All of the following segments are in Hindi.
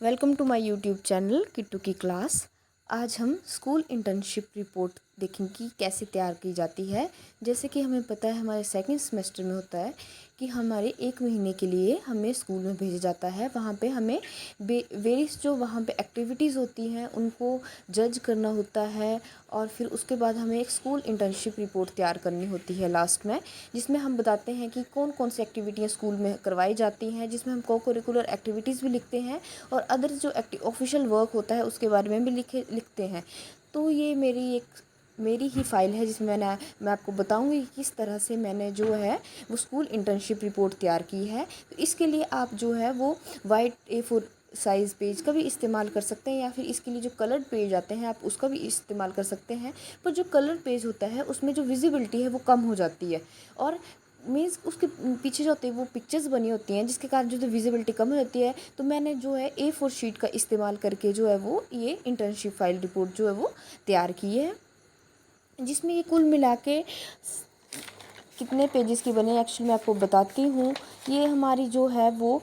Welcome to my YouTube channel Kittu की क्लास। आज हम स्कूल इंटर्नशिप रिपोर्ट देखेंगे कि कैसे तैयार की जाती है। जैसे कि हमें पता है हमारे सेकंड सेमेस्टर में होता है कि हमारे 1 महीने के लिए हमें स्कूल में भेजा जाता है। वहाँ पे हमें वेरियस जो वहाँ पे एक्टिविटीज़ होती हैं उनको जज करना होता है और फिर उसके बाद हमें एक स्कूल इंटर्नशिप रिपोर्ट तैयार करनी होती है लास्ट में, जिसमें हम बताते हैं कि कौन कौन सी एक्टिविटियाँ स्कूल में करवाई जाती हैं, जिसमें हम को करिकुलर एक्टिविटीज़ भी लिखते हैं और अदर जो ऑफिशियल वर्क होता है उसके बारे में भी लिखते हैं। तो ये मेरी ही फ़ाइल है जिसमें मैं आपको बताऊंगी कि किस तरह से मैंने जो है वो स्कूल इंटर्नशिप रिपोर्ट तैयार की है। तो इसके लिए आप जो है वो वाइट A4 साइज़ पेज का भी इस्तेमाल कर सकते हैं या फिर इसके लिए जो कलर्ड पेज आते हैं आप उसका भी इस्तेमाल कर सकते हैं। पर जो कलर्ड पेज होता है उसमें जो विजिबिलिटी है वो कम हो जाती है और मीन्स उसके पीछे जो होते हैं वो पिक्चर्स बनी होती हैं जिसके कारण जो विजिबिलिटी कम हो जाती है। तो मैंने जो है A4 शीट का इस्तेमाल करके जो है वो ये इंटर्नशिप फाइल रिपोर्ट जो है वो तैयार की है, जिसमें ये कुल मिला के कितने पेजेस की बनी है एक्चुअली मैं आपको बताती हूँ। ये हमारी जो है वो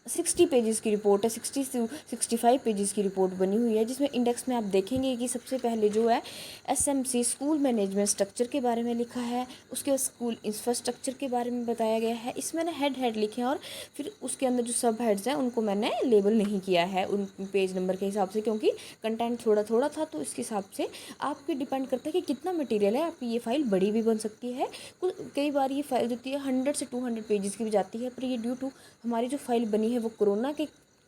60 पेजेस की रिपोर्ट है, 60 से 65 पेजेस की रिपोर्ट बनी हुई है, जिसमें इंडेक्स में आप देखेंगे कि सबसे पहले जो है SMC स्कूल मैनेजमेंट स्ट्रक्चर के बारे में लिखा है, उसके बाद स्कूल इंफ्रास्ट्रक्चर के बारे में बताया गया है। इसमें ना हेड लिखे हैं और फिर उसके अंदर जो सब हेड्स हैं उनको मैंने लेबल नहीं किया है उन पेज नंबर के हिसाब से, क्योंकि कंटेंट थोड़ा थोड़ा था। तो इसके हिसाब से आपके डिपेंड करता है कि कितना मटेरियल है। आपकी ये फ़ाइल बड़ी भी बन सकती है, कई बार ये फाइल होती है 100 से 200 पेजेस की भी जाती है, पर ये ड्यू टू हमारी जो फाइल बनी है वो कोरोना के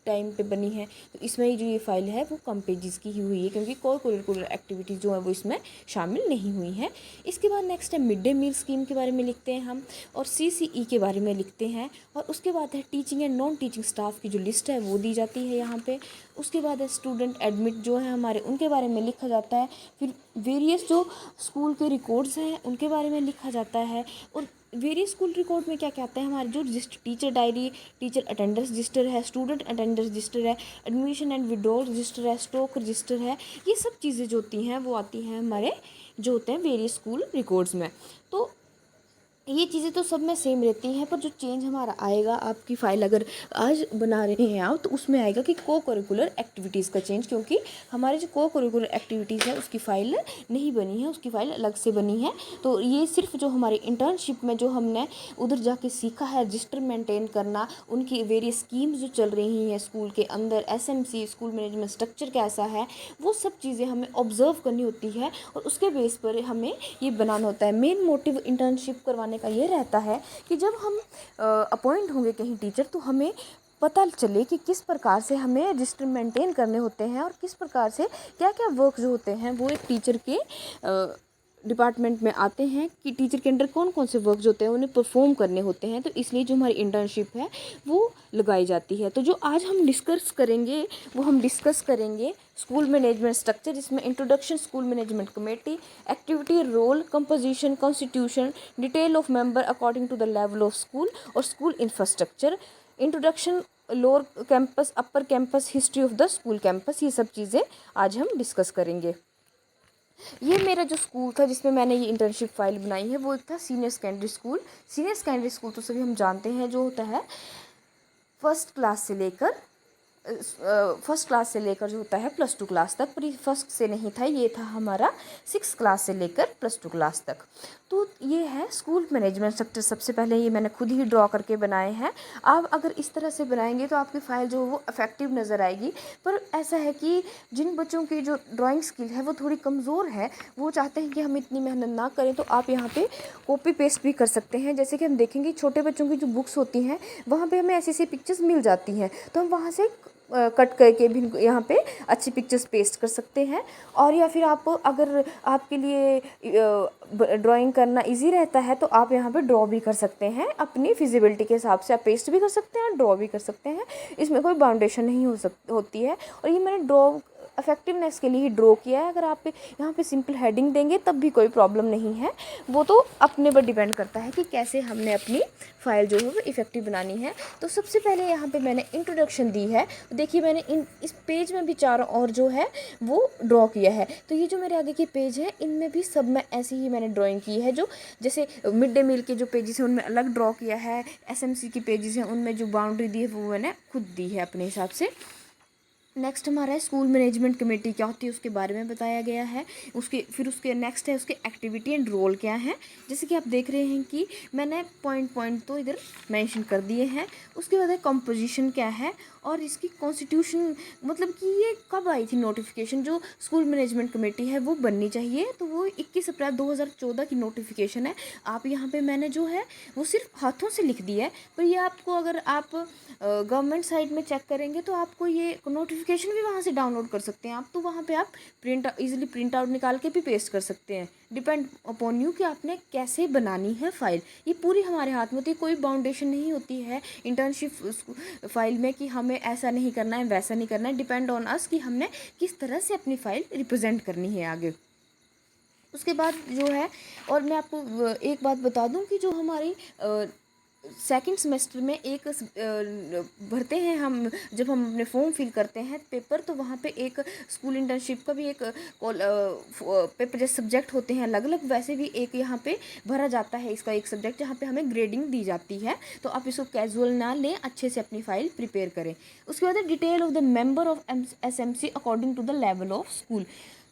टाइम पे बनी है तो इसमें जो ये फाइल है वो कम पेजेस की ही हुई है, क्योंकि कोई करिकुलर एक्टिविटीज़ जो है वो इसमें शामिल नहीं हुई हैं। इसके बाद नेक्स्ट है मिड डे मील स्कीम के बारे में लिखते हैं हम और CCE के बारे में लिखते हैं और उसके बाद है teaching and non teaching staff की जो लिस्ट है वो दी जाती है यहाँ पे। उसके बाद है स्टूडेंट एडमिट जो है हमारे उनके बारे में लिखा जाता है। फिर वेरियस जो स्कूल के रिकॉर्ड्स हैं उनके बारे में लिखा जाता है और वेरियस स्कूल रिकॉर्ड में क्या क्या आता है हमारे जो register teacher diary, teacher attendance register है, स्टूडेंट अटेंडेंस रजिस्टर है, एडमिशन एंड विड्रॉल रजिस्टर है, स्टॉक रजिस्टर है। ये सब चीज़ें जो होती हैं वो आती हैं हमारे जो होते हैं वेरियस स्कूल रिकॉर्ड्स में। तो ये चीज़ें तो सब में सेम रहती हैं, पर जो चेंज हमारा आएगा आपकी फ़ाइल अगर आज बना रहे हैं आप तो उसमें आएगा कि को करिकुलर एक्टिविटीज़ का चेंज, क्योंकि हमारी जो को करिकुलर एक्टिविटीज़ है उसकी फ़ाइल नहीं बनी है, उसकी फ़ाइल अलग से बनी है। तो ये सिर्फ जो हमारी इंटर्नशिप में जो हमने उधर जाके सीखा है रजिस्टर मेंटेन करना, उनकी वेरियस स्कीम्स जो चल रही हैं स्कूल के अंदर, SMC स्कूल मैनेजमेंट स्ट्रक्चर कैसा है, वो सब चीज़ें हमें ऑब्जर्व करनी होती है और उसके बेस पर हमें ये बनाना होता है। मेन मोटिव इंटर्नशिप करवाने का ये रहता है कि जब हम अपॉइंट होंगे कहीं टीचर तो हमें पता चले कि किस प्रकार से हमें रजिस्टर मेंटेन करने होते हैं और किस प्रकार से क्या क्या वर्क जो होते हैं वो एक टीचर के डिपार्टमेंट में आते हैं कि टीचर के अंडर कौन कौन से वर्क जो होते हैं उन्हें परफॉर्म करने होते हैं। तो इसलिए जो हमारी इंटर्नशिप है वो लगाई जाती है। तो जो आज हम डिस्कस करेंगे वो हम डिस्कस करेंगे स्कूल मैनेजमेंट स्ट्रक्चर, जिसमें introduction school management committee, activity, role, composition, constitution, detail of member according to the level of school और school infrastructure, introduction, lower campus, upper campus, history of the school campus. ये सब चीज़ें आज हम डिस्कस करेंगे। ये मेरा जो स्कूल था जिसमें मैंने ये इंटर्नशिप फाइल बनाई है वो एक था senior secondary school. Senior secondary school तो सभी हम जानते हैं जो होता है फर्स्ट क्लास से लेकर जो होता है +2 क्लास तक, पर फर्स्ट से नहीं था, ये था हमारा 6 क्लास से लेकर +2 क्लास तक। तो ये है स्कूल मैनेजमेंट स्ट्रक्चर। सबसे पहले ये मैंने खुद ही ड्रॉ करके बनाए हैं। आप अगर इस तरह से बनाएंगे तो आपकी फ़ाइल जो वो इफेक्टिव नज़र आएगी। पर ऐसा है कि जिन बच्चों की जो ड्राइंग स्किल है वो थोड़ी कमज़ोर है, वो चाहते हैं कि हम इतनी मेहनत ना करें, तो आप यहाँ पे कॉपी पेस्ट भी कर सकते हैं। जैसे कि हम देखेंगे छोटे बच्चों की जो बुक्स होती हैं वहाँ पे हमें ऐसी ऐसी पिक्चर्स मिल जाती हैं, तो हम वहाँ से कट करके भी यहाँ पे अच्छी पिक्चर्स पेस्ट कर सकते हैं। और या फिर आप अगर आपके लिए ड्राइंग करना इजी रहता है तो आप यहाँ पे ड्रॉ भी कर सकते हैं, अपनी फिजिबिलिटी के हिसाब से आप पेस्ट भी कर सकते हैं और ड्रॉ भी कर सकते हैं। इसमें कोई बाउंडेशन नहीं होती है। और ये मैंने ड्रॉ इफेक्टिवनेस के लिए ही ड्रॉ किया है। अगर आप यहाँ पे सिंपल हेडिंग देंगे तब भी कोई प्रॉब्लम नहीं है, वो तो अपने पर डिपेंड करता है कि कैसे हमने अपनी फ़ाइल जो है वो इफ़ेक्टिव बनानी है। तो सबसे पहले यहाँ पे मैंने इंट्रोडक्शन दी है। देखिए मैंने इस पेज में भी चारों ओर जो है वो ड्रॉ किया है। तो ये जो मेरे आगे के पेज हैं इनमें भी सब में ऐसी ही मैंने ड्राइंग की है। जो जैसे मिड डे मील के जो पेजेस हैं उनमें अलग ड्रॉ किया है, एसएमसी की पेजेस हैं उनमें जो बाउंड्री दी है वो मैंने खुद दी है अपने हिसाब से। नेक्स्ट हमारा है स्कूल मैनेजमेंट कमेटी क्या होती है उसके बारे में बताया गया है। उसके नेक्स्ट है उसके एक्टिविटी एंड रोल क्या है। जैसे कि आप देख रहे हैं कि मैंने पॉइंट तो इधर मेंशन कर दिए हैं। उसके बाद है कंपोजिशन क्या है और इसकी कॉन्स्टिट्यूशन, मतलब कि ये कब आई थी नोटिफिकेशन जो स्कूल मैनेजमेंट कमेटी है वो बननी चाहिए। तो वो 21 अप्रैल 2014 की नोटिफिकेशन है। आप यहाँ पे मैंने जो है वो सिर्फ हाथों से लिख दिया है, पर ये आपको अगर आप गवर्नमेंट साइट में चेक करेंगे तो आपको ये नोटिफिकेशन भी वहाँ से डाउनलोड कर सकते हैं आप। तो वहाँ पे आप इजीली प्रिंट आउट निकाल के भी पेस्ट कर सकते हैं। डिपेंड अपॉन यू कि आपने कैसे बनानी है फ़ाइल। ये पूरी हमारे हाथ में होती है, कोई बाउंडेशन नहीं होती है इंटर्नशिप फ़ाइल में कि हमें ऐसा नहीं करना है वैसा नहीं करना है। डिपेंड ऑन अस कि हमने किस तरह से अपनी फ़ाइल रिप्रेजेंट करनी है आगे। उसके बाद जो है, और मैं आपको एक बात बता दूं कि जो हमारी सेकंड सेमेस्टर में एक भरते हैं हम, जब हम अपने फॉर्म फिल करते हैं पेपर, तो वहाँ पे एक स्कूल इंटर्नशिप का भी एक पेपर जैसे सब्जेक्ट होते हैं अलग अलग, वैसे भी एक यहाँ पे भरा जाता है इसका एक सब्जेक्ट जहाँ पे हमें ग्रेडिंग दी जाती है। तो आप इसको कैजुअल ना लें, अच्छे से अपनी फ़ाइल प्रिपेयर करें। उसके बाद detail of the member of SMC according to the level of school.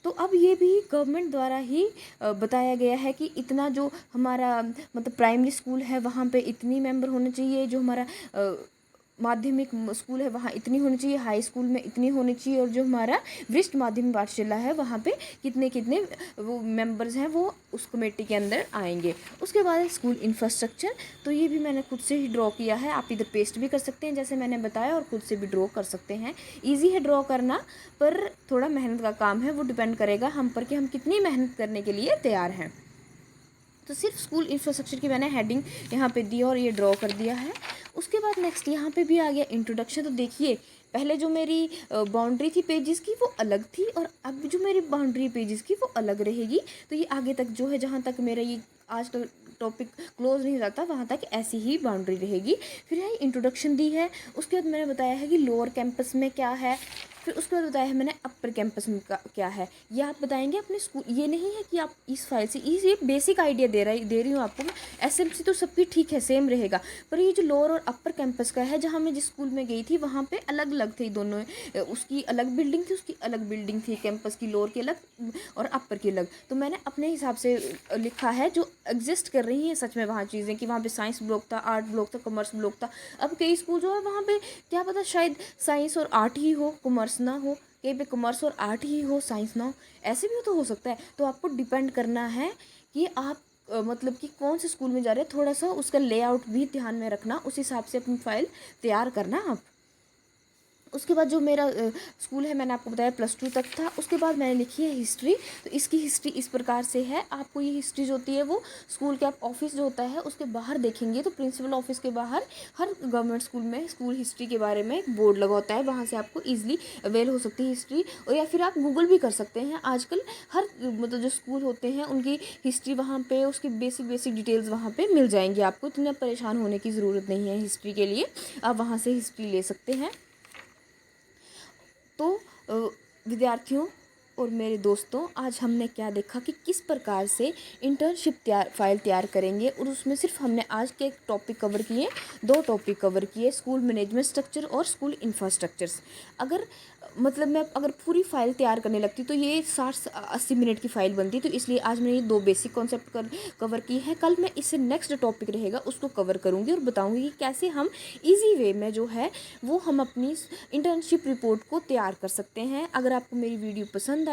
तो अब ये भी गवर्नमेंट द्वारा ही बताया गया है कि इतना जो हमारा मतलब प्राइमरी स्कूल है वहाँ पे इतनी मेंबर होने चाहिए, जो हमारा माध्यमिक स्कूल है वहाँ इतनी होनी चाहिए, हाई स्कूल में इतनी होनी चाहिए, और जो हमारा वरिष्ठ माध्यमिक पाठशाला है वहाँ पे कितने कितने वो मेंबर्स हैं वो उस कमेटी के अंदर आएंगे। उसके बाद स्कूल इंफ्रास्ट्रक्चर, तो ये भी मैंने खुद से ही ड्रॉ किया है। आप इधर पेस्ट भी कर सकते हैं जैसे मैंने बताया, और खुद से भी ड्रॉ कर सकते हैं। ईजी है ड्रॉ करना, पर थोड़ा मेहनत का काम है, वो डिपेंड करेगा हम पर कि हम कितनी मेहनत करने के लिए तैयार हैं। तो सिर्फ स्कूल इंफ्रास्ट्रक्चर की मैंने हेडिंग यहाँ पे दी और ये ड्रॉ कर दिया है। उसके बाद नेक्स्ट यहाँ पे भी आ गया इंट्रोडक्शन। तो देखिए पहले जो मेरी बाउंड्री थी पेजेस की वो अलग थी, और अब जो मेरी बाउंड्री पेजेस की वो अलग रहेगी। तो ये आगे तक जो है, जहाँ तक मेरा ये आज तक टॉपिक क्लोज नहीं रहता वहाँ तक ऐसी ही बाउंड्री रहेगी। फिर यहाँ इंट्रोडक्शन दी है। उसके बाद मैंने बताया है कि लोअर कैंपस में क्या है। फिर उसके बाद बताया है मैंने अपर कैंपस में क्या है। ये आप बताएंगे अपने स्कूल। ये नहीं है कि आप इस फाइल से ये बेसिक आइडिया दे रही हूँ आपको मैं। एसएमसी तो सबकी ठीक है, सेम रहेगा, पर ये जो लोअर और अपर कैंपस का है, जहाँ मैं जिस स्कूल में गई थी वहाँ पे अलग अलग थे दोनों। उसकी अलग बिल्डिंग थी, उसकी अलग बिल्डिंग थी, कैंपस की लोअर की अलग और अपर की अलग। तो मैंने अपने हिसाब से लिखा है जो एग्जिस्ट कर रही हैं सच में वहाँ चीज़ें, कि वहाँ पे साइंस ब्लॉक था, आर्ट ब्लॉक था, कॉमर्स ब्लॉक था। अब कई स्कूल जो है वहाँ पे क्या पता शायद साइंस और आर्ट ही हो, कॉमर्स ना हो, कहीं पे कॉमर्स और आर्ट ही हो, साइंस ना हो, ऐसे भी तो हो सकता है। तो आपको डिपेंड करना है कि आप मतलब कि कौन से स्कूल में जा रहे हैं। थोड़ा सा उसका लेआउट भी ध्यान में रखना, उस हिसाब से अपनी फ़ाइल तैयार करना आप। उसके बाद जो मेरा स्कूल है मैंने आपको बताया +2 तक था। उसके बाद मैंने लिखी है हिस्ट्री। तो इसकी हिस्ट्री इस प्रकार से है, आपको ये हिस्ट्री जो होती है वो स्कूल के आप ऑफिस जो होता है उसके बाहर देखेंगे तो प्रिंसिपल ऑफिस के बाहर हर गवर्नमेंट स्कूल में स्कूल हिस्ट्री के बारे में एक बोर्ड लगा होता है, वहाँ से आपको ईजिली अवेल हो सकती है हिस्ट्री। और या फिर आप गूगल भी कर सकते हैं। आजकल हर मतलब जो स्कूल होते हैं उनकी हिस्ट्री वहाँ पे, उसकी बेसिक डिटेल्स वहाँ पे मिल जाएंगी। आपको इतना परेशान होने की ज़रूरत नहीं है हिस्ट्री के लिए, आप वहाँ से हिस्ट्री ले सकते हैं। तो विद्यार्थियों और मेरे दोस्तों, आज हमने क्या देखा कि किस प्रकार से इंटर्नशिप फ़ाइल तैयार करेंगे, और उसमें सिर्फ हमने आज के एक टॉपिक कवर किए, 2 टॉपिक कवर किए, स्कूल मैनेजमेंट स्ट्रक्चर और स्कूल इंफ्रास्ट्रक्चर्स। अगर मतलब मैं अगर पूरी फ़ाइल तैयार करने लगती तो ये 60-80 मिनट की फ़ाइल बनती। तो इसलिए आज मैंने ये 2 बेसिक कॉन्सेप्ट कवर की है। कल मैं इससे नेक्स्ट टॉपिक रहेगा उसको कवर करूँगी और बताऊँगी कि कैसे हम ईजी वे में जो है वो हम अपनी इंटर्नशिप रिपोर्ट को तैयार कर सकते हैं। अगर आपको मेरी वीडियो पसंद